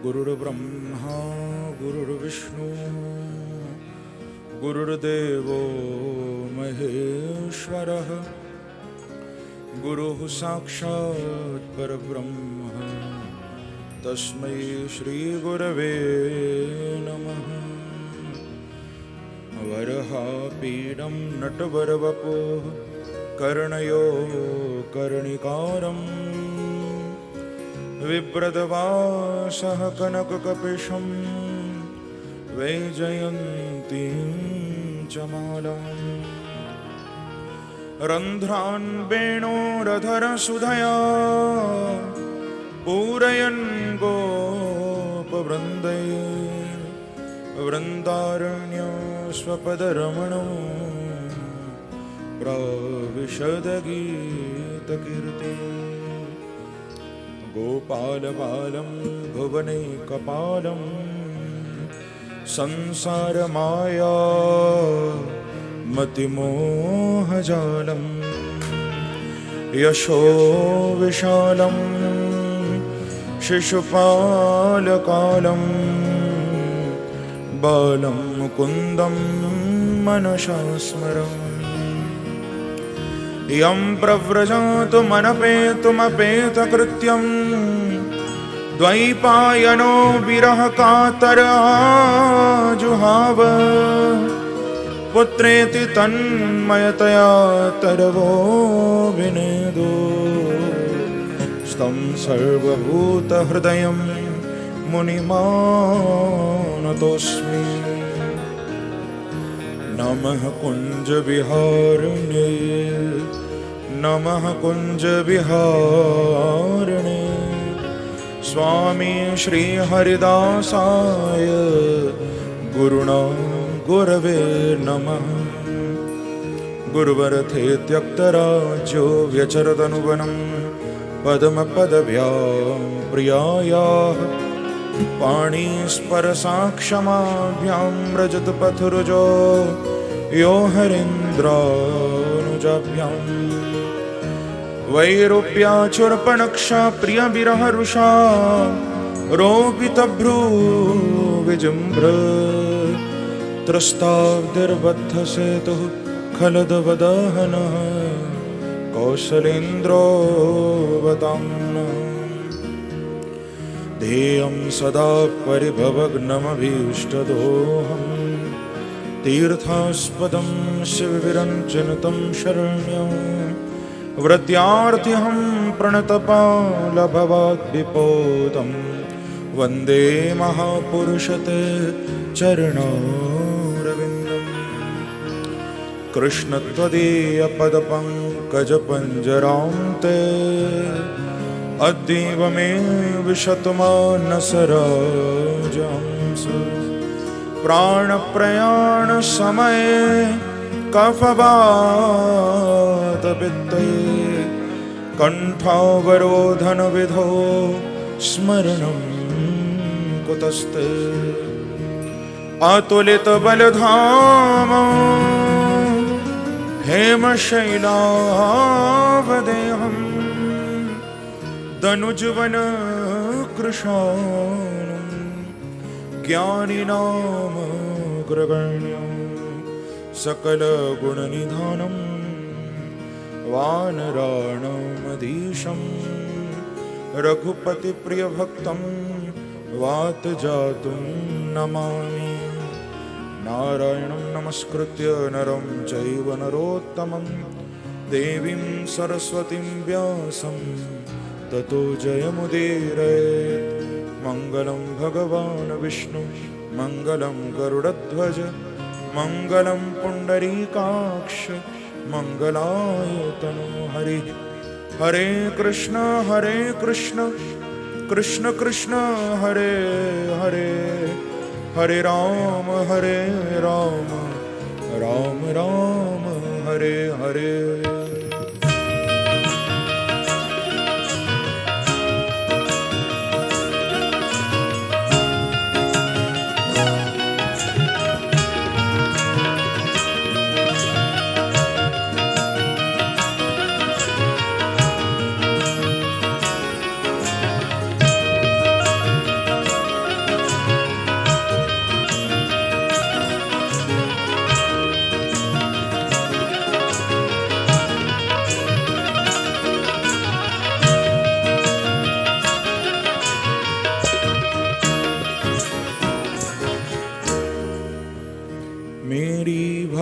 गुरुर्ब्रह्मा गुरुर्विष्णु गुरुर्देवो महेश्वरः गुरुः साक्षात् परब्रह्म तस्मै श्रीगुरवे नमः। वरहापीडं नटवरवपुः कर्णयो कर्णिकारं विप्रदवासः कनककपिशं वैजयन्तीं च मालाम् रन्ध्रान् वेणोरधरसुधया पूरयन् गोपवृन्दैः वृन्दारण्य स्वपदरमणो प्रविशदगीतकीर्ति गोपालबालं भुवनैकपालं संसारमाया मतिमोहजालं यशो विशालं शिशुपालकालं बालं मुकुन्दं मनसा स्मरामि। यं प्रव्रजातुमनपेतुमपेतकृत्यं द्वैपायनो विरहकातराजुहाव पुत्रेति तन्मयतया तरवोऽभिनेदो स्तं सर्वभूतहृदयं मुनिमानतोऽस्मि। नमः कुञ्जविहारिणे नमः कुञ्जविहारिणे स्वामी श्रीहरिदासाय गुरुणा गुरवे नमः। गुरुवरथे त्यक्तराज्यो व्यचरदनुवनं पद्मपदव्यां प्रियायाः पाणिस्परसाक्षमाभ्यां रजतपथरुजो यो हरीन्द्रानुजाभ्याम् वैरूप्याचुर्पणक्षा प्रियविरहरुषा रोपितभ्रूविजृम्भ त्रस्ताब्दिर्बद्धसेतुः खलदवदहनः कौशलेन्द्रोऽवताम्नः ध्येयं सदा परिभवग्नमभीष्टदोहं तीर्थास्पदं शिवविरञ्जनितं शरण्यं व्रत्यार्थिहं प्रणतपालभवाद्विपोतं वन्दे महापुरुषते चरणारविन्दम्। कृष्ण त्वदीयपदपङ्कजपञ्जरां ते अद्यैव मे विशतमानसराजहंसो प्राणप्रयाणसमये कफवातपित्ते कण्ठावरोधनविधौ स्मरणं कुतस्ते अतुलितबलधाम हेमशैलावदेहम् दनुजवन कृशानं ज्ञानिनामग्रगण्यं सकलगुणनिधानं वानराणामधीशं रघुपतिप्रियभक्तं वातजातुं नमामि। नारायणं नमस्कृत्य नरं चैव नरोत्तमं देवीं सरस्वतीं व्यासं ततो जयमुदीरयेत्। मङ्गलं भगवान् विष्णु मङ्गलं गरुडध्वज मङ्गलं पुण्डरीकाक्ष मङ्गलायतनो हरि। हरे कृष्ण कृष्ण कृष्ण हरे हरे हरे राम राम राम हरे हरे।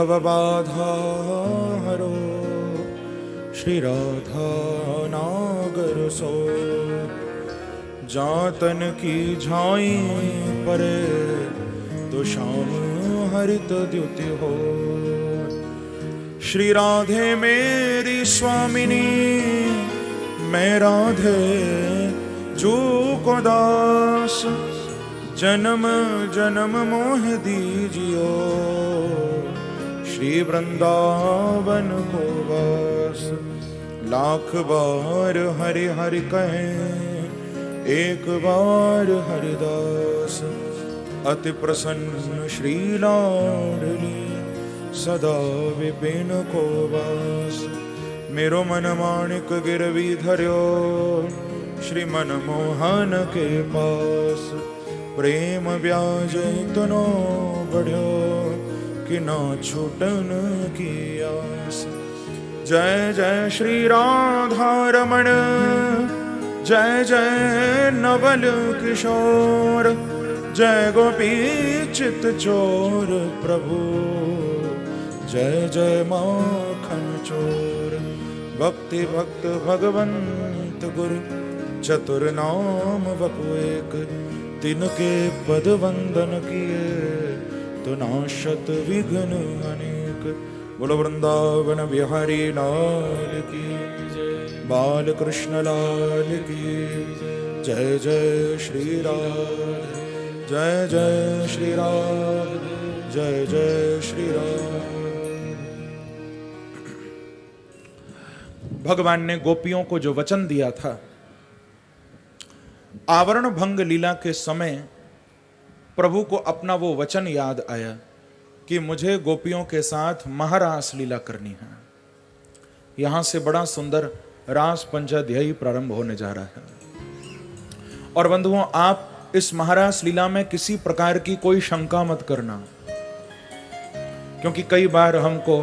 भवबाधा हरो श्री राधा नागर सो जातन की झाई परे तो श्याम हरित द्युति हो श्री राधे मेरी स्वामिनी मैं राधे जो को दास जन्म जन्म मोह दीजियो श्री वृंदावन को वास लाख बार हरि हरि कहें एक बार हरिदास अति प्रसन्न श्री लाडली सदा विपिन को वास मेरो मन माणिक गिरवी धर्यो श्री मनमोहन के पास प्रेम ब्याज इतनो बढ़्यो कि ना छूटन की आस जय जय श्री राधा रमण जय जय नवल किशोर जय गोपी चित चोर प्रभु जय जय माखन चोर भक्ति भक्त भगवंत गुरु चतुर नाम वपु एक तिनके पद वंदन किए तो नाशत विघ्न अनेक बोलो वृंदावन बिहारी लाल की बाल कृष्ण लाल की जय जय श्री राम जय जय श्री राम जय जय श्री राम। भगवान ने गोपियों को जो वचन दिया था, आवरण भंग लीला के समय प्रभु को अपना वो वचन याद आया कि मुझे गोपियों के साथ महारास लीला करनी है। यहां से बड़ा सुंदर रास पंचाध्यायी प्रारंभ होने जा रहा है। और बंधुओं, आप इस महारास लीला में किसी प्रकार की कोई शंका मत करना, क्योंकि कई बार हमको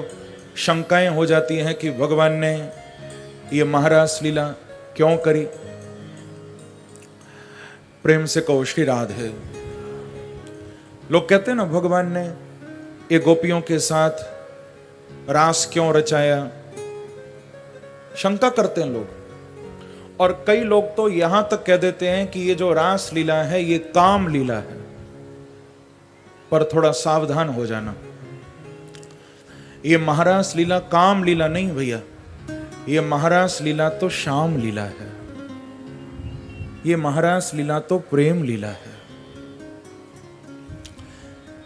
शंकाएं हो जाती हैं कि भगवान ने ये महारास लीला क्यों करी। प्रेम से कहो श्री राधे। लोग कहते हैं ना, भगवान ने ये गोपियों के साथ रास क्यों रचाया, शंका करते हैं लोग। और कई लोग तो यहां तक कह देते हैं कि ये जो रास लीला है ये काम लीला है। पर थोड़ा सावधान हो जाना, ये महारास लीला काम लीला नहीं भैया, ये महारास लीला तो श्याम लीला है, ये महारास लीला तो प्रेम लीला है।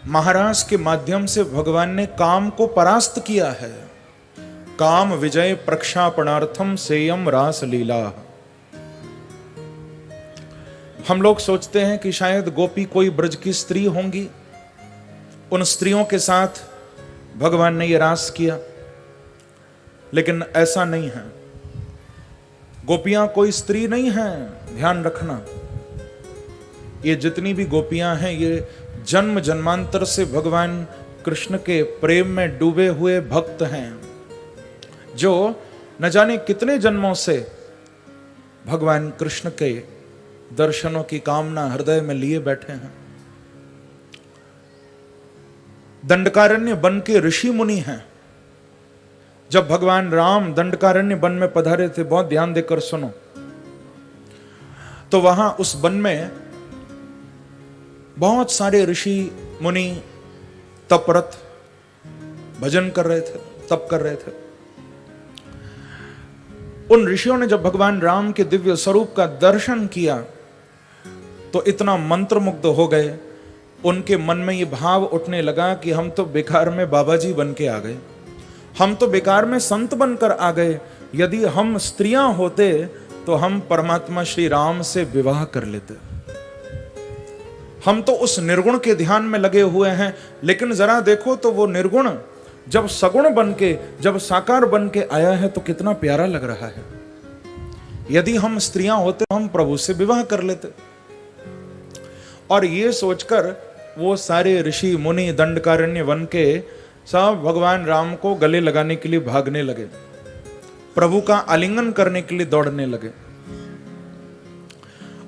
महारास के माध्यम से भगवान ने काम को परास्त किया है। काम विजय प्रक्षापणार्थम सेयम रास लीला। हम लोग सोचते हैं कि शायद गोपी कोई ब्रज की स्त्री होंगी, उन स्त्रियों के साथ भगवान ने ये रास किया, लेकिन ऐसा नहीं है। गोपियां कोई स्त्री नहीं हैं, ध्यान रखना। ये जितनी भी गोपियां हैं ये जन्म जन्मांतर से भगवान कृष्ण के प्रेम में डूबे हुए भक्त हैं, जो न जाने कितने जन्मों से भगवान कृष्ण के दर्शनों की कामना हृदय में लिए बैठे हैं। दंडकारण्य वन के ऋषि मुनि हैं। जब भगवान राम दंडकारण्य वन में पधारे थे, बहुत ध्यान देकर सुनो, तो वहां उस वन में बहुत सारे ऋषि मुनि तपरत भजन कर रहे थे, तप कर रहे थे। उन ऋषियों ने जब भगवान राम के दिव्य स्वरूप का दर्शन किया तो इतना मंत्रमुग्ध हो गए, उनके मन में ये भाव उठने लगा कि हम तो बेकार में बाबा जी बन के आ गए, हम तो बेकार में संत बनकर आ गए। यदि हम स्त्रियां होते तो हम परमात्मा श्री राम से विवाह कर लेते। हम तो उस निर्गुण के ध्यान में लगे हुए हैं, लेकिन जरा देखो तो वो निर्गुण जब सगुण बन के, जब साकार बन के आया है तो कितना प्यारा लग रहा है। यदि हम स्त्रियां होते तो हम प्रभु से विवाह कर लेते। और ये सोचकर वो सारे ऋषि मुनि दंडकारण्य वन के सब भगवान राम को गले लगाने के लिए भागने लगे, प्रभु का आलिंगन करने के लिए दौड़ने लगे।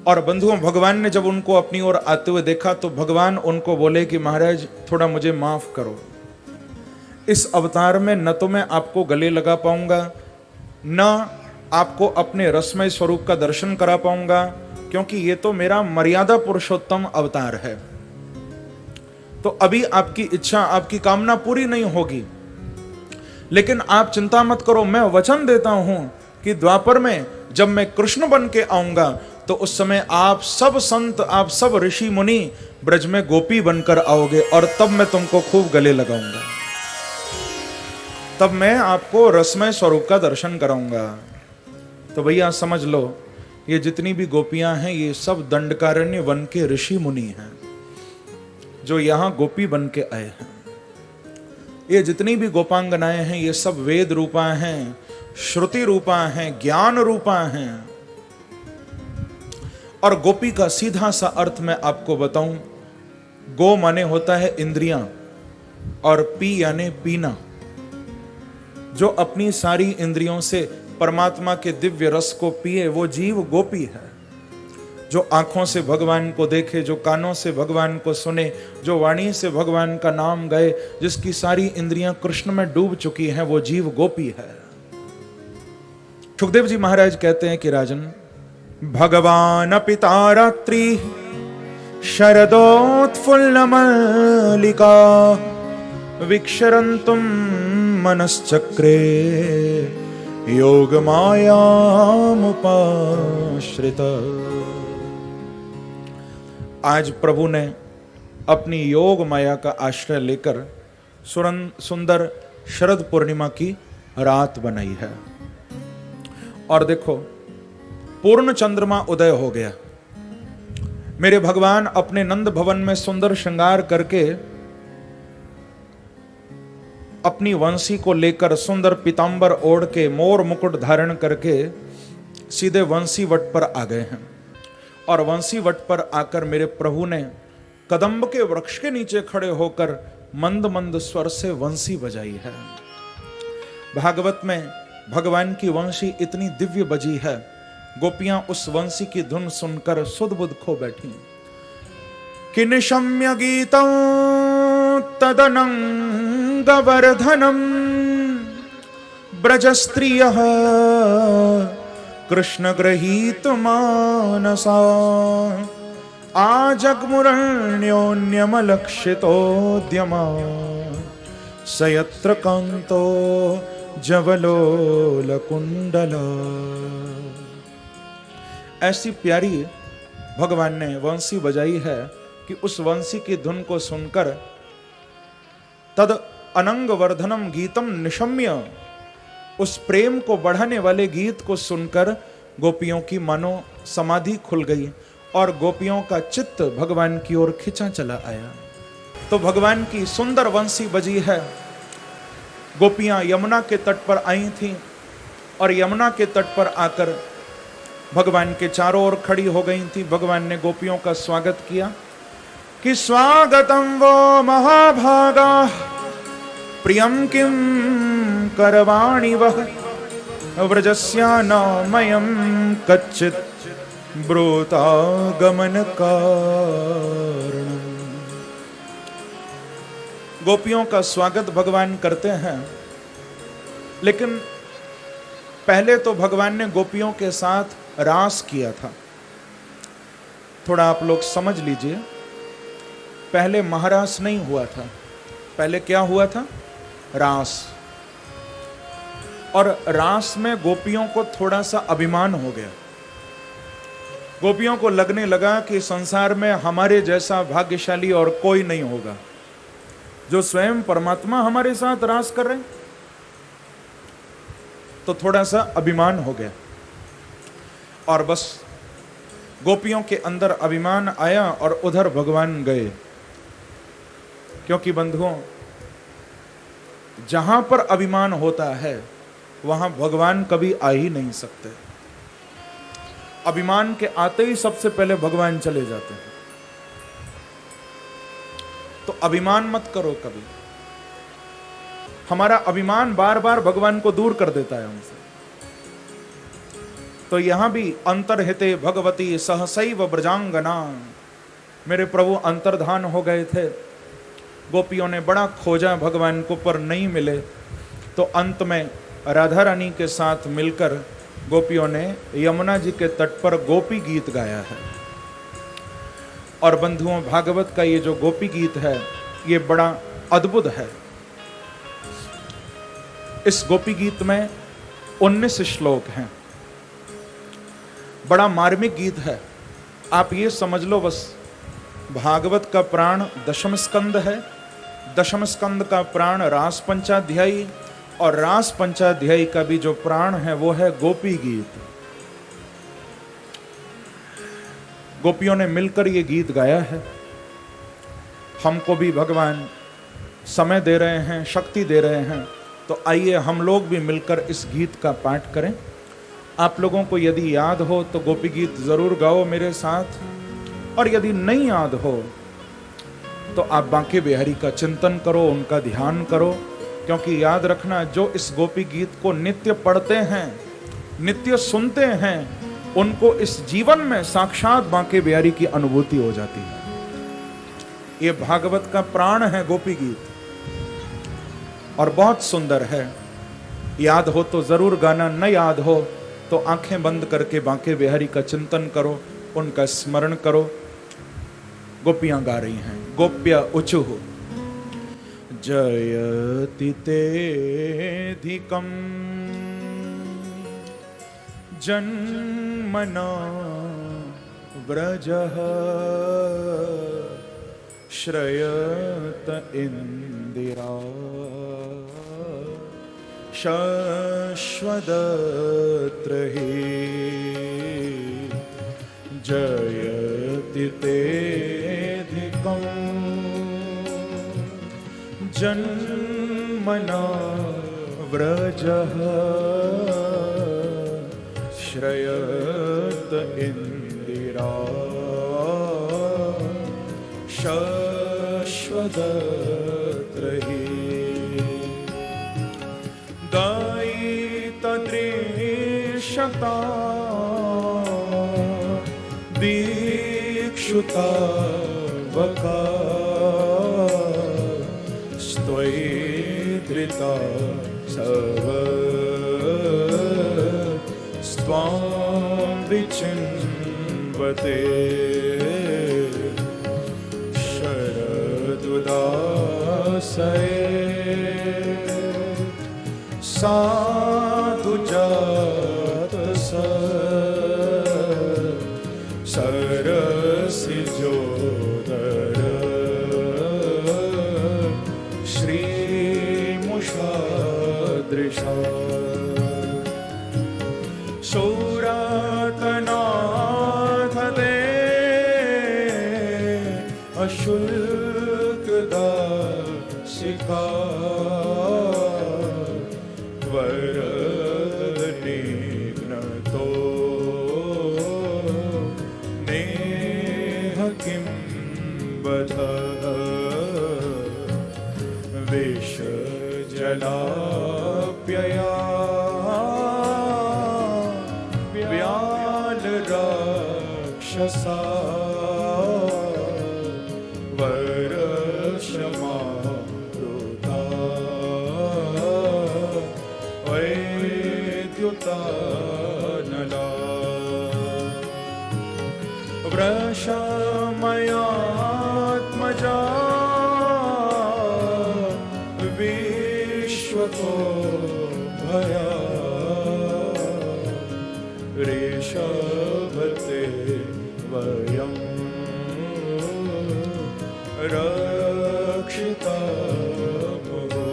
और बंधुओं, भगवान ने जब उनको अपनी ओर आते हुए देखा तो भगवान उनको बोले कि महाराज थोड़ा मुझे माफ करो, इस अवतार में न तो मैं आपको गले लगा पाऊंगा, न आपको अपने रसमय स्वरूप का दर्शन करा पाऊंगा, क्योंकि ये तो मेरा मर्यादा पुरुषोत्तम अवतार है। तो अभी आपकी इच्छा, आपकी कामना पूरी नहीं होगी। लेकिन आप चिंता मत करो, मैं वचन देता हूं कि द्वापर में जब मैं कृष्ण बन के आऊंगा तो उस समय आप सब संत, आप सब ऋषि मुनि ब्रज में गोपी बनकर आओगे, और तब मैं तुमको खूब गले लगाऊंगा, तब मैं आपको रसमय स्वरूप का दर्शन कराऊंगा। तो भैया समझ लो, ये जितनी भी गोपियां हैं ये सब दंडकारण्य वन के ऋषि मुनि हैं जो यहां गोपी बन के आए हैं। ये जितनी भी गोपांगनाएं हैं ये सब वेद रूपा हैं, श्रुति रूपा हैं, ज्ञान रूपा हैं। और गोपी का सीधा सा अर्थ मैं आपको बताऊं, गो माने होता है इंद्रियां, और पी यानी पीना। जो अपनी सारी इंद्रियों से परमात्मा के दिव्य रस को पिए वो जीव गोपी है। जो आंखों से भगवान को देखे, जो कानों से भगवान को सुने, जो वाणी से भगवान का नाम गाए, जिसकी सारी इंद्रियां कृष्ण में डूब चुकी हैं, वो जीव गोपी है। सुखदेव जी महाराज कहते हैं कि राजन, भगवान पिता रात्रि शरदोत्फुल्ल मल्लिका विक्षरन्तुम मनश्चक्रे योग मायामुपाश्रित। आज प्रभु ने अपनी योग माया का आश्रय लेकर सुंदर शरद पूर्णिमा की रात बनाई है। और देखो, पूर्ण चंद्रमा उदय हो गया। मेरे भगवान अपने नंद भवन में सुंदर श्रृंगार करके अपनी वंशी को लेकर सुंदर पीतांबर ओढ़ के मोर मुकुट धारण करके सीधे वंशी वट पर आ गए हैं। और वंशी वट पर आकर मेरे प्रभु ने कदम्ब के वृक्ष के नीचे खड़े होकर मंद मंद स्वर से वंशी बजाई है। भागवत में भगवान की वंशी इतनी दिव्य बजी है, गोपियां उस वंशी की धुन सुनकर सुध बुध खो बैठी। कि निशम्य गीतं तदनंगवर्धनम् ब्रजस्त्रियः कृष्ण गृहीत मानसा आजग्मुरण्योन्यमलक्षितोद्यमा सयत्र कांतो जवलोलकुंडला। ऐसी प्यारी भगवान ने वंशी बजाई है कि उस वंशी की धुन को सुनकर तद अनंग वर्धनम गीतम निशम्य, उस प्रेम को बढ़ाने वाले गीत को सुनकर गोपियों की मानो समाधि खुल गई और गोपियों का चित्त भगवान की ओर खिंचा चला आया। तो भगवान की सुंदर वंशी बजी है। गोपियां यमुना के तट पर आई थीं और यमुना के तट पर आकर भगवान के चारों ओर खड़ी हो गई थी। भगवान ने गोपियों का स्वागत किया कि स्वागतम वो महाभागा प्रियम किम करवाणि वह व्रजस्यानामयं कच्चित् ब्रूतागमन कारणम्। गोपियों का स्वागत भगवान करते हैं, लेकिन पहले तो भगवान ने गोपियों के साथ रास किया था। थोड़ा आप लोग समझ लीजिए, पहले महारास नहीं हुआ था, पहले क्या हुआ था? रास। और रास में गोपियों को थोड़ा सा अभिमान हो गया। गोपियों को लगने लगा कि संसार में हमारे जैसा भाग्यशाली और कोई नहीं होगा जो स्वयं परमात्मा हमारे साथ रास कर रहे हैं। तो थोड़ा सा अभिमान हो गया और बस गोपियों के अंदर अभिमान आया और उधर भगवान गए। क्योंकि बंधुओं, जहां पर अभिमान होता है वहां भगवान कभी आ ही नहीं सकते। अभिमान के आते ही सबसे पहले भगवान चले जाते हैं। तो अभिमान मत करो कभी। हमारा अभिमान बार बार भगवान को दूर कर देता है हमसे। तो यहां भी अंतर्हिते भगवती सहसैव ब्रजांगना, मेरे प्रभु अंतर्धान हो गए थे गोपियों ने बड़ा खोजा भगवान को पर नहीं मिले, तो अंत में राधा रानी के साथ मिलकर गोपियों ने यमुना जी के तट पर गोपी गीत गाया है। और बंधुओं, भागवत का ये जो गोपी गीत है ये बड़ा अद्भुत है। इस गोपी गीत में 19 श्लोक हैं, बड़ा मार्मिक गीत है। आप ये समझ लो बस, भागवत का प्राण दशम स्कंद है, दशम स्कंद का प्राण रास पंचाध्यायी, और रास पंचाध्यायी का भी जो प्राण है वो है गोपी गीत। गोपियों ने मिलकर ये गीत गाया है। हमको भी भगवान समय दे रहे हैं, शक्ति दे रहे हैं, तो आइए हम लोग भी मिलकर इस गीत का पाठ करें। आप लोगों को यदि याद हो तो गोपी गीत जरूर गाओ मेरे साथ, और यदि नहीं याद हो तो आप बांके बिहारी का चिंतन करो, उनका ध्यान करो, क्योंकि याद रखना, जो इस गोपी गीत को नित्य पढ़ते हैं, नित्य सुनते हैं, उनको इस जीवन में साक्षात बांके बिहारी की अनुभूति हो जाती है। ये भागवत का प्राण है गोपी गीत, और बहुत सुंदर है। याद हो तो जरूर गाना, न याद हो तो आंखें बंद करके बांके बिहारी का चिंतन करो, उनका स्मरण करो। गोपियां गा रही हैं, गोप्य उचुः जयति तेऽधिकं जन्मना व्रजः श्रयत इंदिरा शश्वदत्र हि जयति तेऽधिकं जन्मना व्रजः श्रयत इंदिरा शश्वदत्र हि दयितदृश्यता दीक्षुता वका स्त्वैधृता सव स्वां विचिन्वते शरदुदासये साधु जात सरसिजोदर श्रीमुषादृशा सौरातनाथ दे अशुल्कदासिका वरदनिघ्नतो नेह किं बधः विषजलाप्यया व्यालराक्षसा वरक्षमारुता वैद्युतानला वृषमयात्मजा विश्वतो भया ऋषभते वयं रक्षिता भवो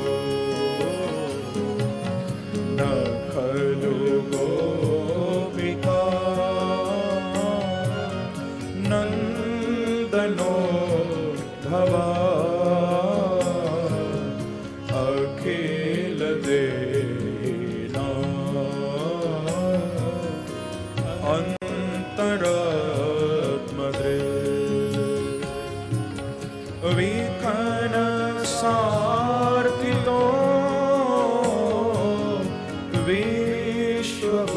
न खलु गोपिका नन्दनो भवा अखिल देना अंतरात्मदे विकन सार्थितो विश्वभूतये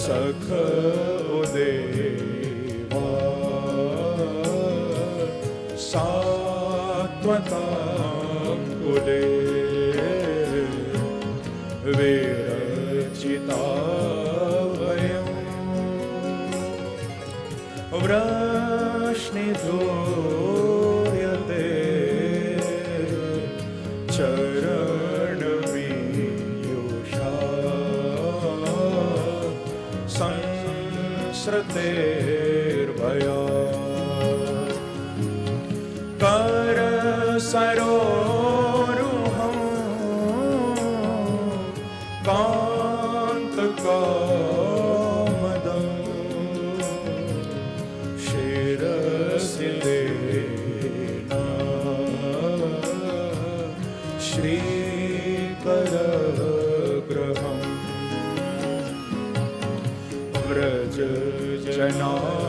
सख उदेवा वृष्णिधूर्यते चरणमीयुषा संसृतेर्भया करसरोरुहं कान्तकामदं शिरसि देना श्रीकरग्रहम्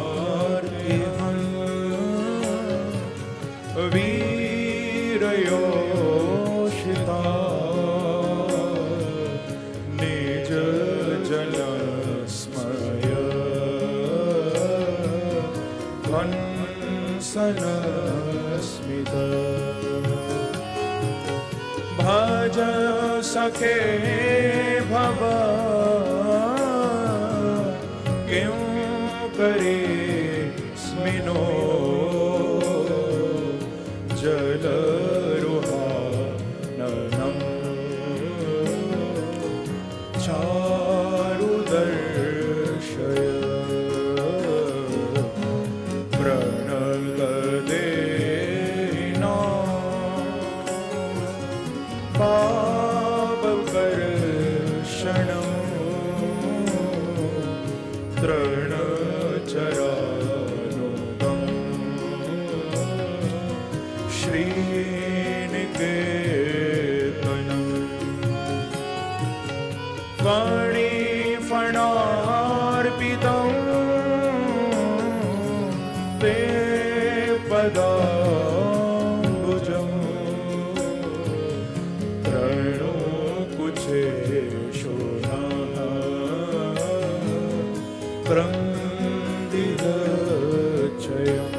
व्रजजनार्तिहन् वीरयोषिता निज जनस्मय कंसनस्मित भज सखे भव क्यों करे स्मिनो जलरुहाननं चारुदर्शय प्रणतदेना पापकर्षणं तृणचरानुगं श्रीनिकेतनं फणिफणार्पितं ते पदाम्बुजं तृणोकुचेषु क्रन्दिदचयम्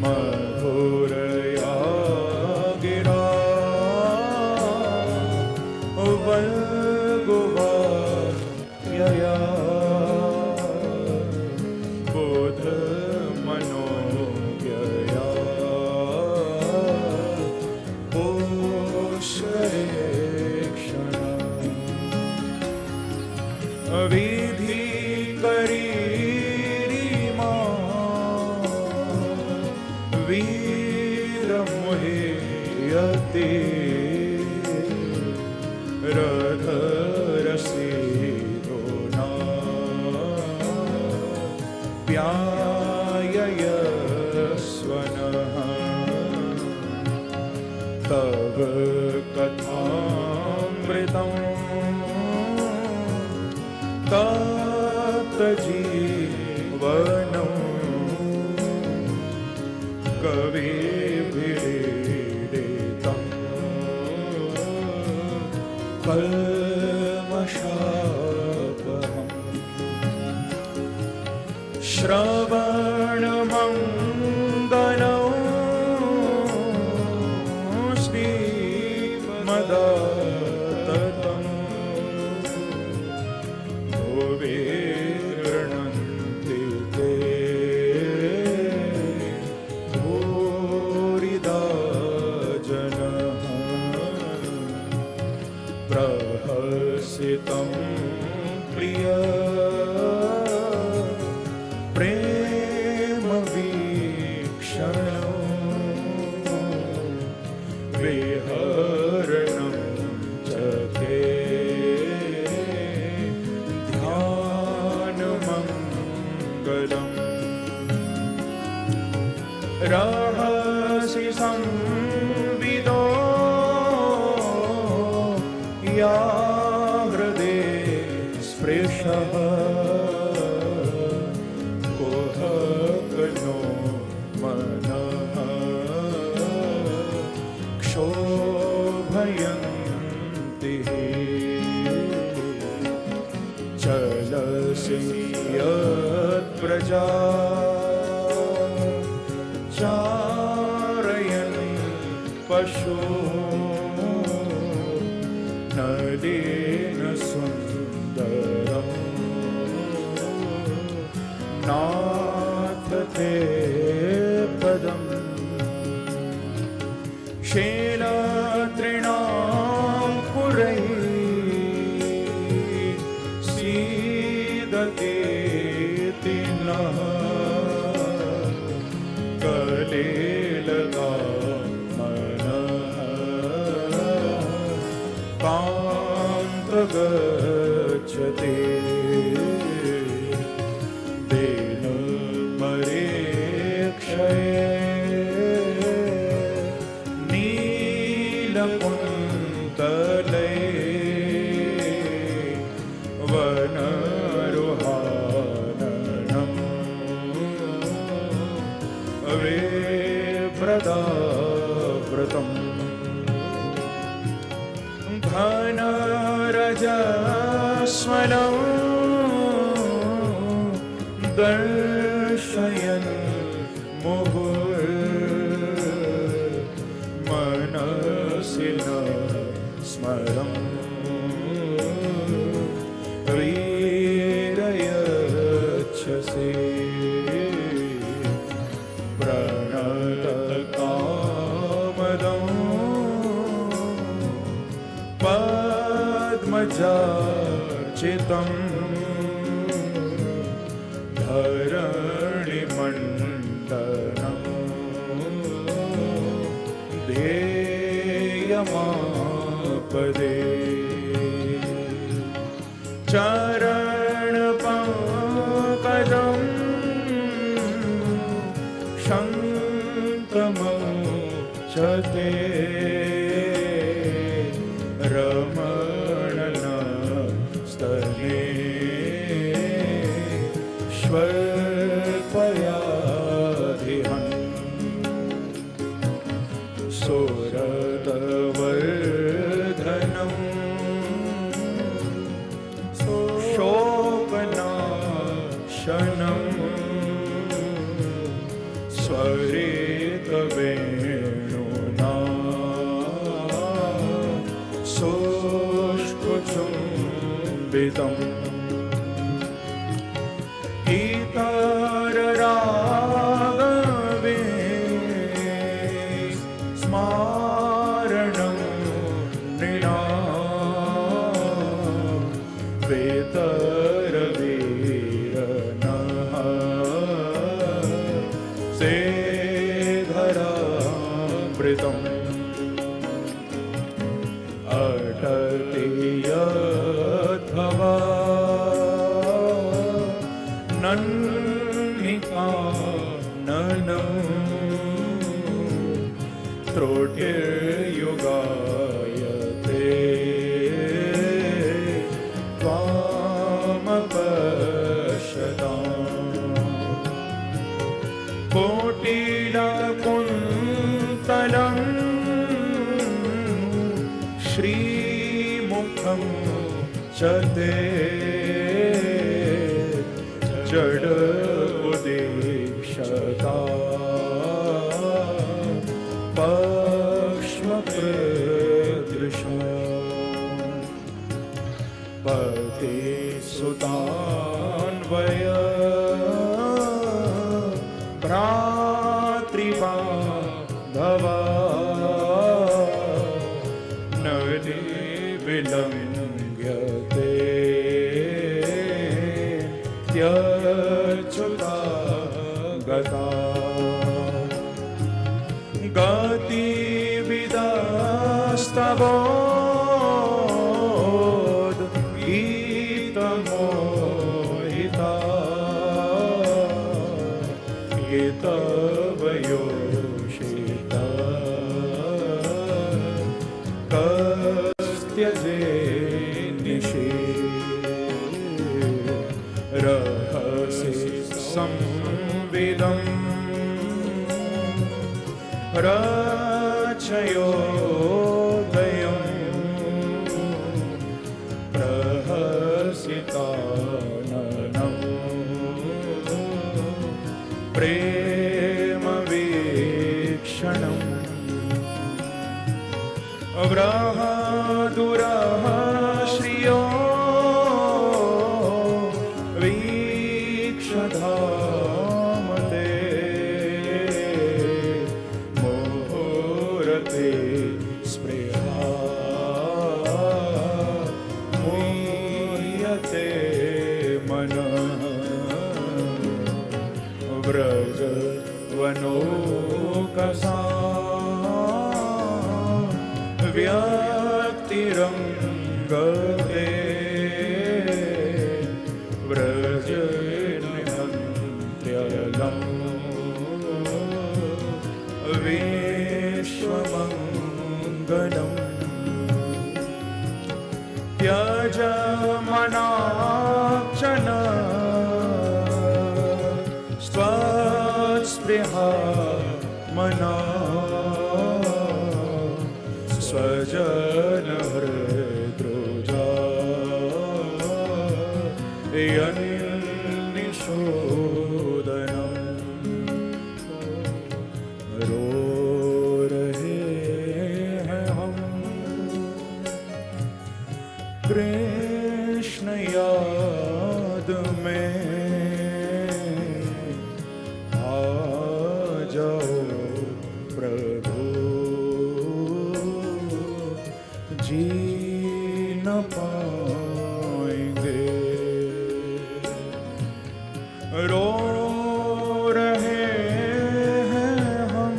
मधुरया गिरा वल्गुवायया बोधमनोव्यया पोषरेक्षणा विधि करीरिमा वीरमुह्यते रथरसीदोना प्याययस्वनः तव कथामृतं तप्तजीवनं कविभिरीडितं कल्मषापहम् श्रवणमङ्गलं श्रीमदाततं भुवि गृह्णन्ति ते भूरिदा जनः प्रहसितं प्रिय प्रेमवीक्षणं विहरणं च ते ध्यानमङ्गलम् रहसि संविदो या हृदये स्पृशः कुहकनो मनः क्षोभयन्ति चलसि यत्प्रजा चारयन् पशु नदीन सुन्दरम् प्रतीति नः कलेलगा गच्छते देन परीक्षये नीलकुन्तले वनरुहाननं वेप्रदाव्रतम् घनरजस्वलं दर्शयन् मुहुर्मनसि न स्मरन् वीरयच्छसि प्रणतकामदम् पद्मजार्चितं धरणिमण्डनं ध्येयमापदे चरणपङ्कजं शन्तमुच्यते रमणनस्तने श्वर्पयाधिहन् सोरतवर्धनं शोकनाशनं स्वरितवेणुना सोष्ठचुम्बितम् इतररागवे स्मारणं नृणां वेतरवीरनः सेधरामृतम् अटति यद्भवा नन्निकाननं त्रुटिर्युगायते त्वामपश्यताम् कोटिलकुन्तलं श्रीमुखं च ते जड उदीक्षता पक्ष्मप्रदृशा पति सुतान्वय भ्रातृबान्धवा नदि विलम्ब्यते त्यच्युता गता गतिविदास्तवोद् गीतमोहिता गीतवयोषिता कस्त्यजे निशि रहसि संविदम् रचयोदयं प्रहसिताननं प्रेमवीक्षणम् बृहदुरः श्रियो वीक्षधामते मुहूर्ते स्पृहा मुह्यते मनः यन्निशोदनम् रो रहे हैं हम कृष्ण याद में आ जाओ प्रभु जी न पाएंगे रो रहे हैं हम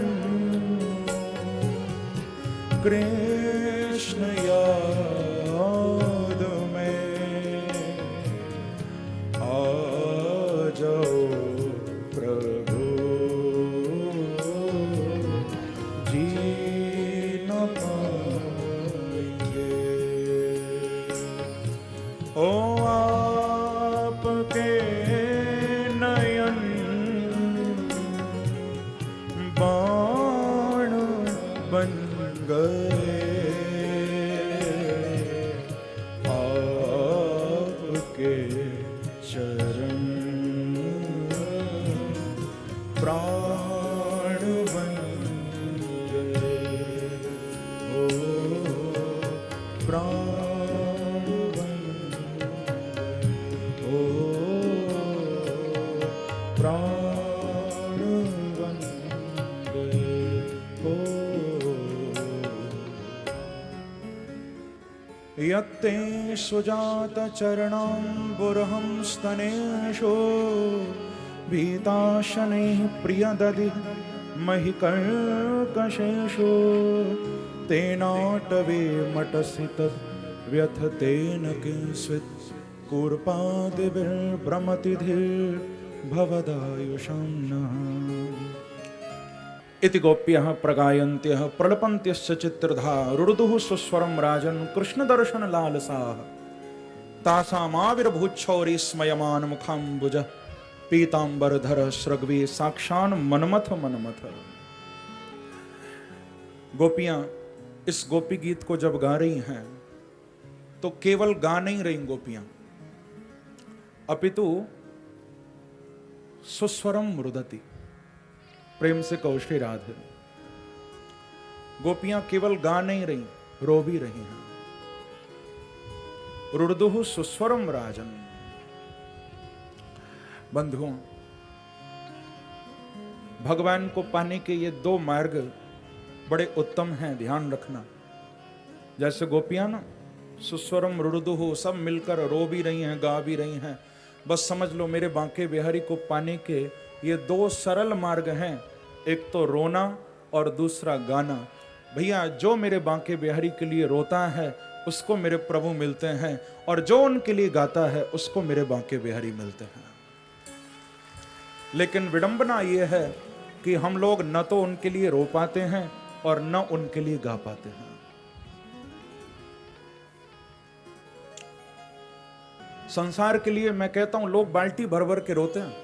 कृष्ण याद में आ जाओ प्रभु जी न पाएंगे ओ आपके नयन बाण बन गए आपके चरण प्राण बन गए ओ प्राण बन गए ओ प्राण बन गए ओ यत्ते सुजात चरणाम्बुरहं स्तनेषु भीताशनैः प्रियदधिः महि कर्कशेषु तेनाटवे मटसि तद् व्यथतेन किंस्वित् कूर्पादिभिर्भ्रमति धीर्भवदायुषं नः इति गोप्यः प्रगायन्त्यः प्रलपन्त्यश्च चित्रधा रुरुदुः सुस्वरं राजन् कृष्णदर्शन लालसाः तासामाविर्भूच्छौरी स्मयमान मुखाम्बुजः पीताम्बरधर स्रग्वी साक्षान् मनमथ मनमथ। गोपियां इस गोपी गीत को जब गा रही हैं तो केवल गा नहीं रही गोपियां, अपितु सुस्वरम रुदति, प्रेम से कहो श्री राधे। गोपियां केवल गा नहीं रही, रो भी रही हैं। रुर्दुः सुस्वरम राजन। बंधुओं, भगवान को पाने के ये दो मार्ग बड़े उत्तम हैं, ध्यान रखना। जैसे गोपियां ना सुस्वरम रुर्दुः सब मिलकर रो भी रही हैं, गा भी रही हैं। बस समझ लो मेरे बांके बिहारी को पाने के ये दो सरल मार्ग हैं, एक तो रोना और दूसरा गाना। भैया जो मेरे बांके बिहारी के लिए रोता है उसको मेरे प्रभु मिलते हैं, और जो उनके लिए गाता है उसको मेरे बांके बिहारी मिलते हैं। लेकिन विडंबना यह है कि हम लोग न तो उनके लिए रो पाते हैं और न उनके लिए गा पाते हैं। संसार के लिए मैं कहता हूं लोग बाल्टी भर भर के रोते हैं,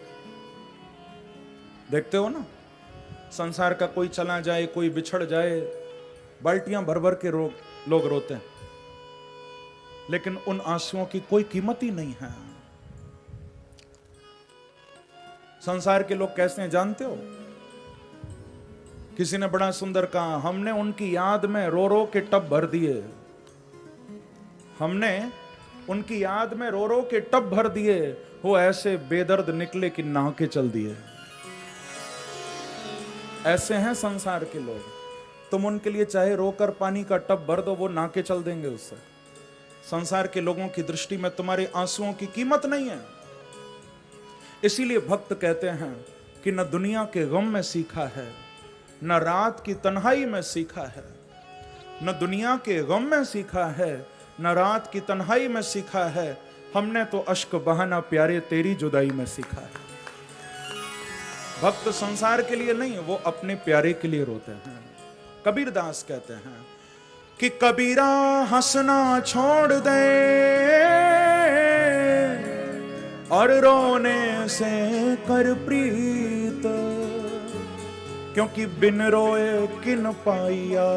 देखते हो ना। संसार का कोई चला जाए, कोई बिछड़ जाए, बाल्टियां भर भर के लोग रोते हैं, लेकिन उन आंसुओं की कोई कीमत ही नहीं है। संसार के लोग कैसे हैं जानते हो? किसी ने बड़ा सुंदर कहा, हमने उनकी याद में रो रो के टब भर दिए, हमने उनकी याद में रो रो के टब भर दिए, वो ऐसे बेदर्द निकले कि नहा के चल दिए। ऐसे हैं संसार के लोग। तुम उनके लिए चाहे रोकर पानी का टब भर दो, वो नहा के चल देंगे उससे। संसार के लोगों की दृष्टि में तुम्हारे आंसुओं की कीमत नहीं है। इसीलिए भक्त कहते हैं कि न दुनिया के गम में सीखा है, न रात की तन्हाई में सीखा है। न दुनिया के गम में सीखा है, न रात की तन्हाई में सीखा है, हमने तो अश्क बहाना प्यारे तेरी जुदाई में सीखा है। भक्त संसार के लिए नहीं, वो अपने प्यारे के लिए रोते हैं। कबीरदास कहते हैं कि कबीरा हंसना छोड़ दे और रोने से कर प्रीत, क्योंकि बिन रोए किन पाइया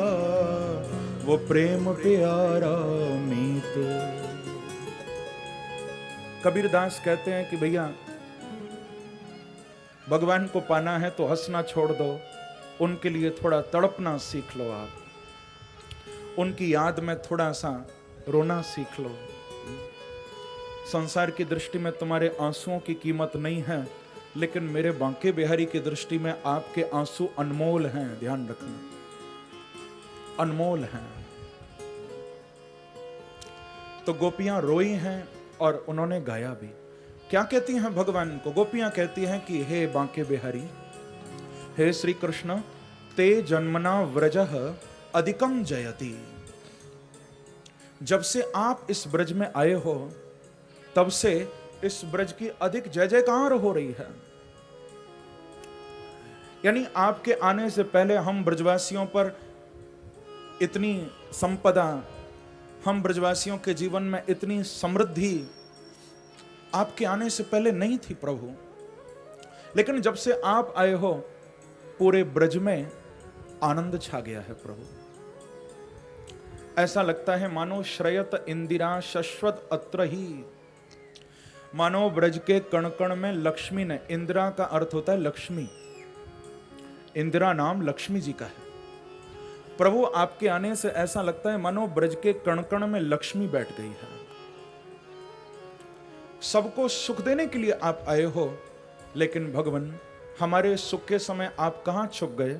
वो प्रेम प्यारा मीत। कबीरदास कहते हैं कि भैया भगवान को पाना है तो हंसना छोड़ दो, उनके लिए थोड़ा तड़पना सीख लो, आप उनकी याद में थोड़ा सा रोना सीख लो। संसार की दृष्टि में तुम्हारे आंसुओं की कीमत नहीं है, लेकिन मेरे बांके बिहारी की दृष्टि में आपके आंसू अनमोल हैं, ध्यान रखना, अनमोल हैं। तो गोपियां रोई हैं और उन्होंने गाया भी। क्या कहती हैं भगवान को? गोपियां कहती हैं कि हे बांके बिहारी, हे श्री कृष्ण, ते जन्मना व्रजः अधिकम जयति। जब से आप इस ब्रज में आए हो तब से इस ब्रज की अधिक जय जयकार हो रही है। यानी आपके आने से पहले हम ब्रजवासियों पर इतनी संपदा, हम ब्रजवासियों के जीवन में इतनी समृद्धि आपके आने से पहले नहीं थी प्रभु। लेकिन जब से आप आए हो पूरे ब्रज में आनंद छा गया है प्रभु। ऐसा लगता है मानो श्रयत इंदिरा शश्वत अत्र ही, मानो ब्रज के कण कण में लक्ष्मी ने, इंदिरा का अर्थ होता है लक्ष्मी, इंदिरा नाम लक्ष्मी जी का है। प्रभु आपके आने से ऐसा लगता है मानो ब्रज के कण कण में लक्ष्मी बैठ गई है। सबको सुख देने के लिए आप आए हो, लेकिन भगवान हमारे सुख के समय आप कहां छुप गए?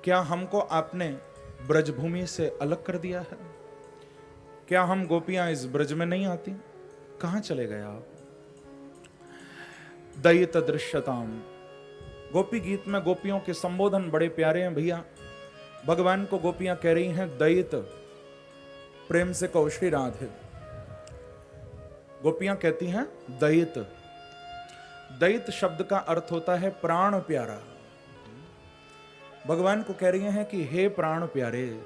क्या हमको आपने ब्रजभूमि से अलग कर दिया है? क्या हम गोपियां इस ब्रज में नहीं आती? कहां चले गए आप? दयित दृश्यताम, गोपी गीत में गोपियों के संबोधन बड़े प्यारे हैं भैया। भगवान को गोपियां कह रही हैं दयित, प्रेम से कहो श्री राधे। गोपियां कहती हैं दयित। दयित शब्द का अर्थ होता है प्राण प्यारा। भगवान को कह रही हैं कि हे प्राण प्यारे,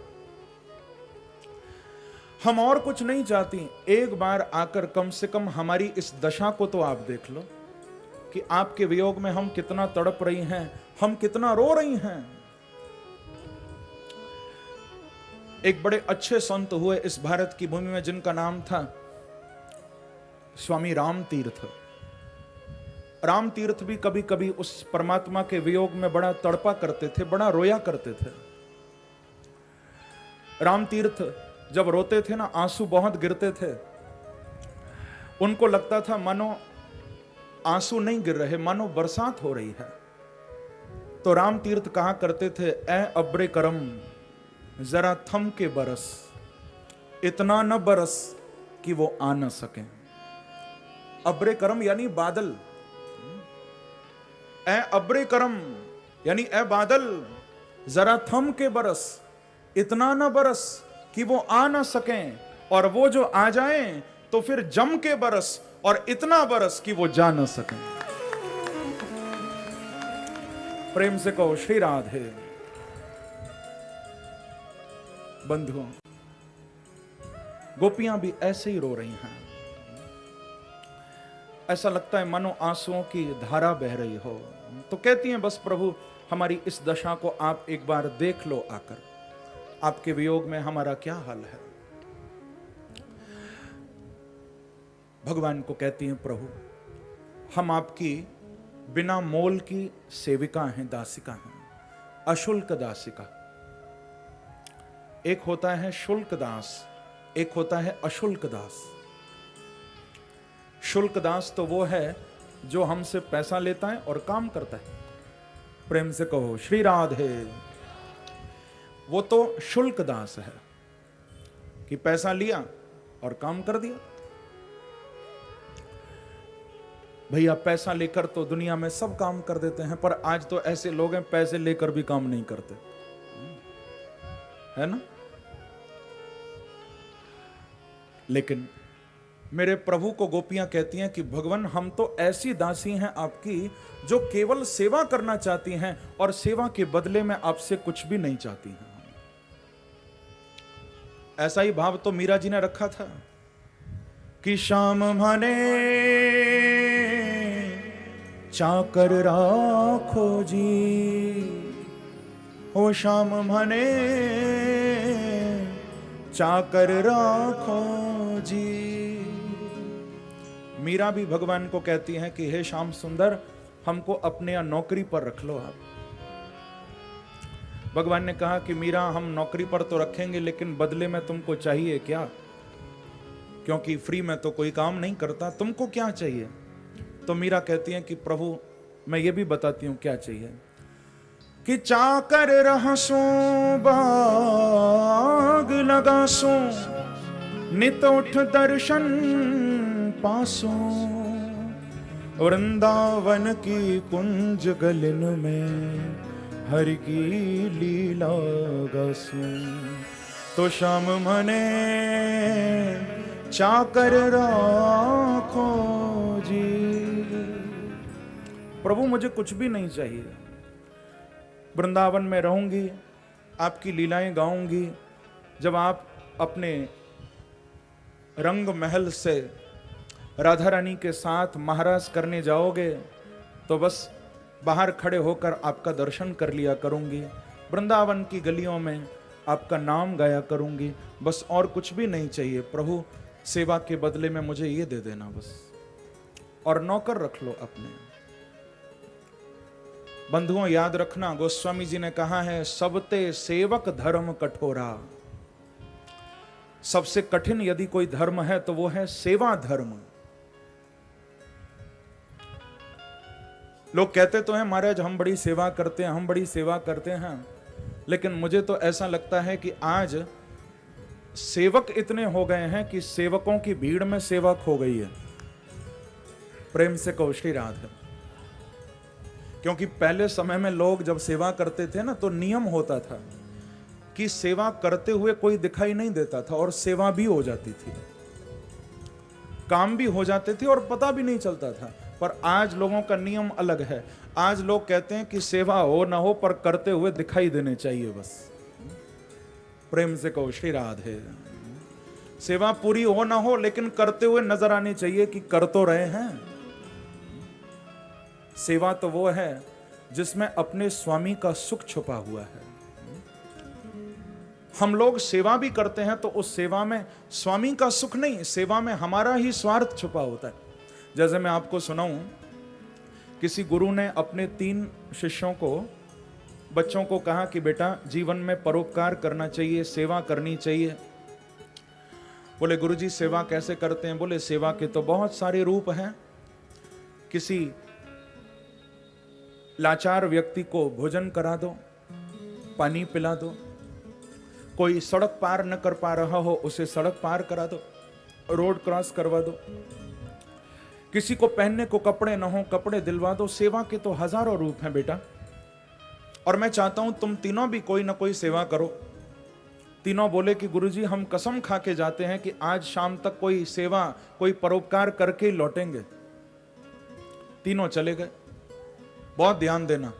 हम और कुछ नहीं चाहती, एक बार आकर कम से कम हमारी इस दशा को तो आप देख लो कि आपके वियोग में हम कितना तड़प रही हैं, हम कितना रो रही हैं। एक बड़े अच्छे संत हुए इस भारत की भूमि में जिनका नाम था स्वामी राम तीर्थ। राम तीर्थ भी कभी कभी उस परमात्मा के वियोग में बड़ा तड़पा करते थे, बड़ा रोया करते थे। राम तीर्थ जब रोते थे ना, आंसू बहुत गिरते थे। उनको लगता था मानो आंसू नहीं गिर रहे, मानो बरसात हो रही है। तो राम तीर्थ कहा करते थे, ए अब्रे करम जरा थम के बरस, इतना न बरस कि वो आ न सके। अब्रे करम यानी बादल, ए अब्रे करम यानी ए बादल, जरा थम के बरस, इतना न बरस कि वो आ ना सकें, और वो जो आ जाएं तो फिर जम के बरस, और इतना बरस कि वो जा ना सकें। प्रेम से कहो श्री राधे। बंधुओं, गोपियां भी ऐसे ही रो रही हैं। ऐसा लगता है मानो आंसुओं की धारा बह रही हो। तो कहती हैं बस प्रभु हमारी इस दशा को आप एक बार देख लो आकर, आपके वियोग में हमारा क्या हाल है। भगवान को कहती हैं प्रभु हम आपकी बिना मोल की सेविका हैं, दासिका हैं, अशुल्क दासिका। एक होता है शुल्क दास, एक होता है अशुल्क दास। शुल्क दास तो वो है जो हमसे पैसा लेता है और काम करता है। प्रेम से कहो श्री राधे। वो तो शुल्क दास है कि पैसा लिया और काम कर दिया। भैया पैसा लेकर तो दुनिया में सब काम कर देते हैं, पर आज तो ऐसे लोग हैं पैसे लेकर भी काम नहीं करते, है ना। लेकिन मेरे प्रभु को गोपियां कहती हैं कि भगवान हम तो ऐसी दासी हैं आपकी जो केवल सेवा करना चाहती हैं और सेवा के बदले में आपसे कुछ भी नहीं चाहती हैं। ऐसा ही भाव तो मीरा जी ने रखा था कि श्याम माने चाकर राखो जी, ओ श्याम माने चाकर राखो जी। मीरा भी भगवान को कहती हैं कि हे श्याम सुंदर, हमको अपने नौकरी पर रख लो आप। भगवान ने कहा कि मीरा, हम नौकरी पर तो रखेंगे, लेकिन बदले में तुमको चाहिए क्या? क्योंकि फ्री में तो कोई काम नहीं करता, तुमको क्या चाहिए? तो मीरा कहती है कि प्रभु, मैं ये भी बताती हूं क्या चाहिए, कि चाकर रहसो बाग लगासो, नित उठ दर्शन पासो, वृंदावन की कुंज गलिन में हरि की लीला गासो, तो श्याम मने चाकर राखो जी। प्रभु, मुझे कुछ भी नहीं चाहिए, वृंदावन में रहूंगी, आपकी लीलाएं गाऊंगी। जब आप अपने रंग महल से राधा रानी के साथ महाराज करने जाओगे तो बस बाहर खड़े होकर आपका दर्शन कर लिया करूंगी, वृंदावन की गलियों में आपका नाम गाया करूंगी, बस और कुछ भी नहीं चाहिए। प्रभु, सेवा के बदले में मुझे ये दे देना बस, और नौकर रख लो अपने। बंधुओं, याद रखना, गोस्वामी जी ने कहा है, सबते सेवक धर्म कठोरा। सबसे कठिन यदि कोई धर्म है तो वो है सेवा धर्म। लोग कहते तो हैं महाराज हम बड़ी सेवा करते हैं, हम बड़ी सेवा करते हैं, लेकिन मुझे तो ऐसा लगता है कि आज सेवक इतने हो गए हैं कि सेवकों की भीड़ में सेवा खो गई है। प्रेम से कहो श्री राधे। क्योंकि पहले समय में लोग जब सेवा करते थे ना, तो नियम होता था कि सेवा करते हुए कोई दिखाई नहीं देता था और सेवा भी हो जाती थी, काम भी हो जाते थे और पता भी नहीं चलता था। पर आज लोगों का नियम अलग है। आज लोग कहते हैं कि सेवा हो ना हो पर करते हुए दिखाई देने चाहिए बस। प्रेम से कहो श्री राधे। सेवा पूरी हो ना हो लेकिन करते हुए नजर आनी चाहिए कि कर तो रहे हैं। सेवा तो वो है जिसमें अपने स्वामी का सुख छुपा हुआ है। हम लोग सेवा भी करते हैं तो उस सेवा में स्वामी का सुख नहीं, सेवा में हमारा ही स्वार्थ छुपा होता है। जैसे मैं आपको सुनाऊं, किसी गुरु ने अपने 3 शिष्यों को, बच्चों को कहा कि बेटा जीवन में परोपकार करना चाहिए, सेवा करनी चाहिए। बोले गुरुजी सेवा कैसे करते हैं? बोले सेवा के तो बहुत सारे रूप हैं। किसी लाचार व्यक्ति को भोजन करा दो, पानी पिला दो। कोई सड़क पार न कर पा रहा हो उसे सड़क पार करा दो, रोड क्रॉस करवा दो। किसी को पहनने को कपड़े न हो, कपड़े दिलवा दो। सेवा के तो हजारों रूप हैं बेटा, और मैं चाहता हूं तुम तीनों भी कोई ना कोई सेवा करो। तीनों बोले कि गुरुजी हम कसम खा के जाते हैं कि आज शाम तक कोई सेवा, कोई परोपकार करके ही लौटेंगे। तीनों चले गए। बहुत ध्यान देना।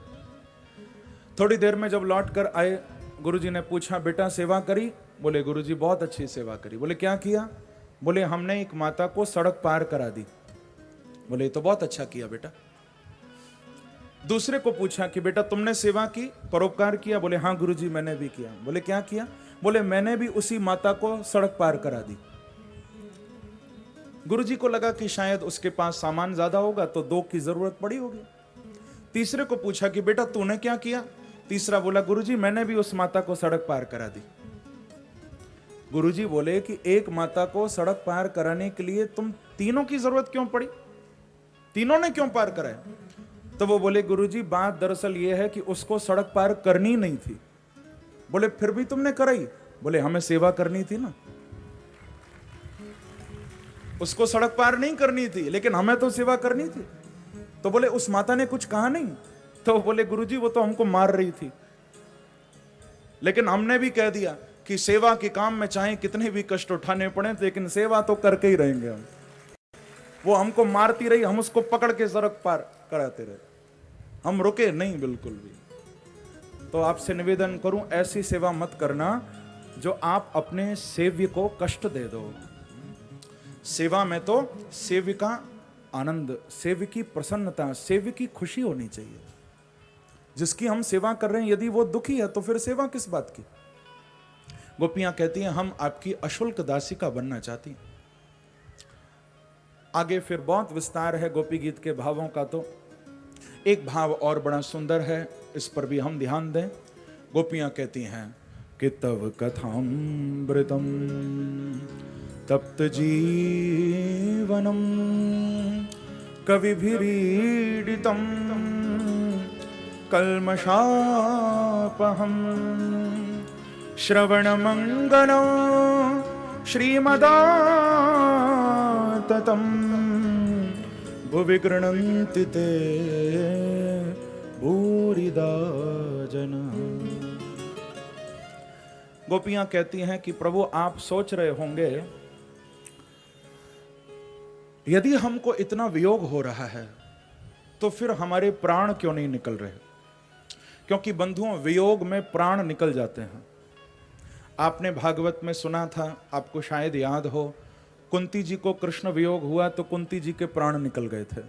थोड़ी देर में जब लौट कर आए, गुरुजी ने पूछा बेटा सेवा करी? बोले गुरुजी बहुत अच्छी सेवा करी। बोले क्या किया? बोले हमने एक माता को सड़क पार करा दी। बोले तो बहुत अच्छा किया बेटा। दूसरे को पूछा कि बेटा तुमने सेवा की, परोपकार किया? बोले हाँ गुरुजी मैंने भी किया। बोले क्या किया? बोले मैंने भी उसी माता को सड़क पार करा दी। गुरुजी को लगा कि शायद उसके पास सामान ज्यादा होगा तो 2 की जरूरत पड़ी होगी। तीसरे को पूछा कि बेटा तूने क्या किया? तीसरा बोला गुरुजी मैंने भी उस माता को सड़क पार करा दी। गुरुजी बोले कि एक माता को सड़क पार कराने के लिए तुम तीनों की जरूरत क्यों पड़ी? तीनों ने क्यों पार कराया? तो वो बोले गुरुजी बात दरअसल ये है कि उसको सड़क पार करनी नहीं थी। बोले फिर भी तुमने कराई? बोले हमें सेवा करनी थी ना, उसको सड़क पार नहीं करनी थी लेकिन हमें तो सेवा करनी थी। तो बोले उस माता ने कुछ कहा नहीं? तो बोले गुरुजी वो तो हमको मार रही थी, लेकिन हमने भी कह दिया कि सेवा के काम में चाहे कितने भी कष्ट उठाने पड़े लेकिन सेवा तो करके ही रहेंगे हम। वो हमको मारती रही, हम उसको पकड़ के सड़क पार कराते रहे, हम रुके नहीं बिल्कुल भी। तो आपसे निवेदन करूं ऐसी सेवा मत करना जो आप अपने सेव्य को कष्ट दे दो। सेवा में तो सेव्य का आनंद, सेव्य की प्रसन्नता, सेव्य की खुशी होनी चाहिए। जिसकी हम सेवा कर रहे हैं यदि वो दुखी है तो फिर सेवा किस बात की? गोपियां कहती हैं हम आपकी अशुल्क दासिका बनना चाहती हैं। आगे फिर बहुत विस्तार है गोपी गीत के भावों का। तो एक भाव और बड़ा सुंदर है, इस पर भी हम ध्यान दें। गोपियां कहती हैं कि तव कथामृतम तप्त जीवनम कविभिरीडितम कल्मषापहम श्रवणमंगलं श्रीमदाततं भुवि गृह्णन्ति ते भूरिदा जनाः। गोपियां कहती हैं कि प्रभु आप सोच रहे होंगे यदि हमको इतना वियोग हो रहा है तो फिर हमारे प्राण क्यों नहीं निकल रहे। क्योंकि बंधुओं, वियोग में प्राण निकल जाते हैं। आपने भागवत में सुना था, आपको शायद याद हो, कुंती जी को कृष्ण वियोग हुआ तो कुंती जी के प्राण निकल गए थे।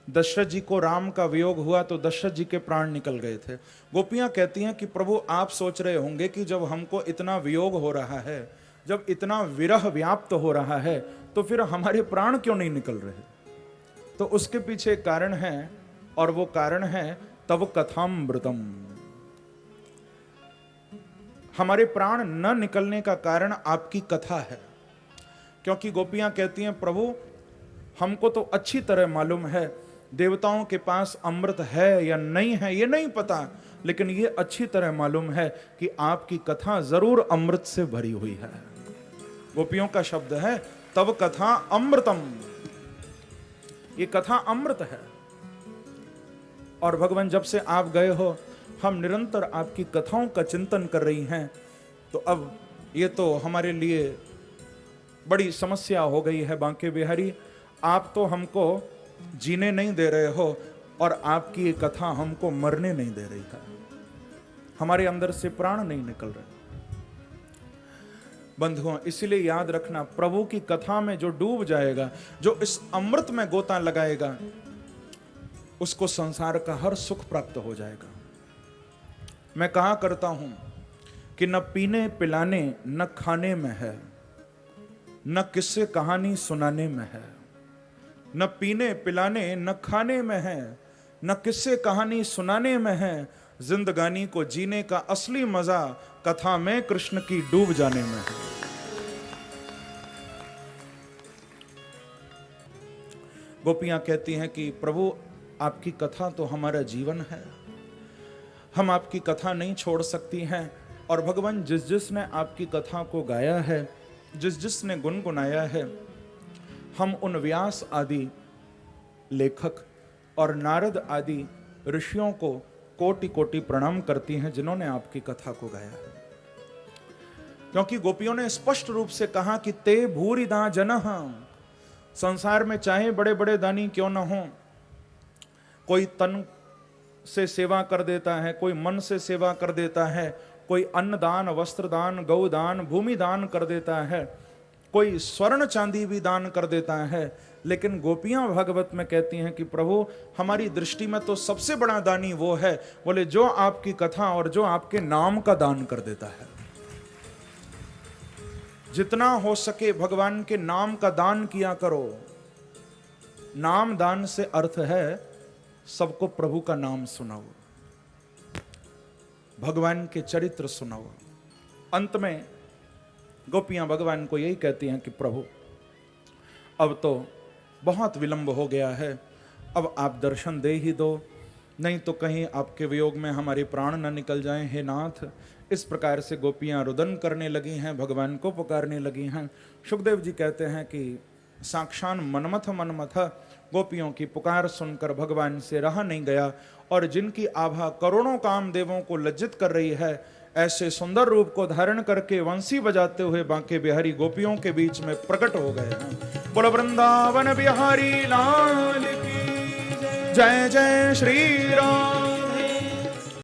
दशरथ जी को राम का वियोग हुआ तो दशरथ जी के प्राण निकल गए थे। गोपियां कहती हैं कि प्रभु आप सोच रहे होंगे कि जब हमको इतना वियोग हो रहा है, जब इतना विरह व्याप्त हो रहा है, तो फिर हमारे प्राण क्यों नहीं निकल रहे। तो उसके पीछे एक कारण है, और वो कारण है तव कथामृतम। हमारे प्राण न निकलने का कारण आपकी कथा है। क्योंकि गोपियां कहती हैं प्रभु हमको तो अच्छी तरह मालूम है देवताओं के पास अमृत है या नहीं है ये नहीं पता, लेकिन ये अच्छी तरह मालूम है कि आपकी कथा जरूर अमृत से भरी हुई है। गोपियों का शब्द है तव कथा अमृतम, ये कथा अमृत है। और भगवान जब से आप गए हो हम निरंतर आपकी कथाओं का चिंतन कर रही हैं। तो अब ये तो हमारे लिए बड़ी समस्या हो गई है बांके बिहारी, आप तो हमको जीने नहीं दे रहे हो और आपकी ये कथा हमको मरने नहीं दे रही है, हमारे अंदर से प्राण नहीं निकल रहे। बंधुओं, इसलिए याद रखना, प्रभु की कथा में जो डूब जाएगा, जो इस अमृत में गोता लगाएगा, उसको संसार का हर सुख प्राप्त हो जाएगा। मैं कहा करता हूं कि न पीने पिलाने न खाने में है, न किस्से कहानी सुनाने में है। न पीने पिलाने न खाने में है, न किस्से कहानी सुनाने में है। जिंदगानी को जीने का असली मजा कथा में कृष्ण की डूब जाने में है। गोपियां कहती हैं कि प्रभु आपकी कथा तो हमारा जीवन है, हम आपकी कथा नहीं छोड़ सकती हैं। और भगवान जिस जिसने आपकी कथा को गाया है, जिस जिसने गुनगुनाया है, हम उन व्यास आदि लेखक और नारद आदि ऋषियों को कोटि कोटि प्रणाम करती हैं जिन्होंने आपकी कथा को गाया है। क्योंकि गोपियों ने स्पष्ट रूप से कहा कि ते भूरिदा जनः, संसार में चाहे बड़े बड़े दानी क्यों न हो, कोई तन से सेवा कर देता है, कोई मन से सेवा कर देता है, कोई अन्न दान, वस्त्र दान, गौ दान, भूमि दान कर देता है, कोई स्वर्ण चांदी भी दान कर देता है। लेकिन गोपियां भागवत में कहती हैं कि प्रभु हमारी दृष्टि में तो सबसे बड़ा दानी वो है, बोले जो आपकी कथा और जो आपके नाम का दान कर देता है। जितना हो सके भगवान के नाम का दान किया करो। नाम दान से अर्थ है सबको प्रभु का नाम सुनाओ, भगवान के चरित्र सुनाओ। अंत में गोपियां भगवान को यही कहती हैं कि प्रभु अब तो बहुत विलंब हो गया है, अब आप दर्शन दे ही दो, नहीं तो कहीं आपके वियोग में हमारे प्राण न निकल जाएं, हे नाथ। इस प्रकार से गोपियां रुदन करने लगी हैं, भगवान को पुकारने लगी हैं। सुखदेव जी कहते हैं कि साक्षात मनमथ मनमथ गोपियों की पुकार सुनकर भगवान से रहा नहीं गया, और जिनकी आभा करोड़ों कामदेवों को लज्जित कर रही है, ऐसे सुंदर रूप को धारण करके वंशी बजाते हुए बांके बिहारी गोपियों के बीच में प्रकट हो गए हैं। बोलो वृंदावन बिहारी लाल की जय, जय श्री राम।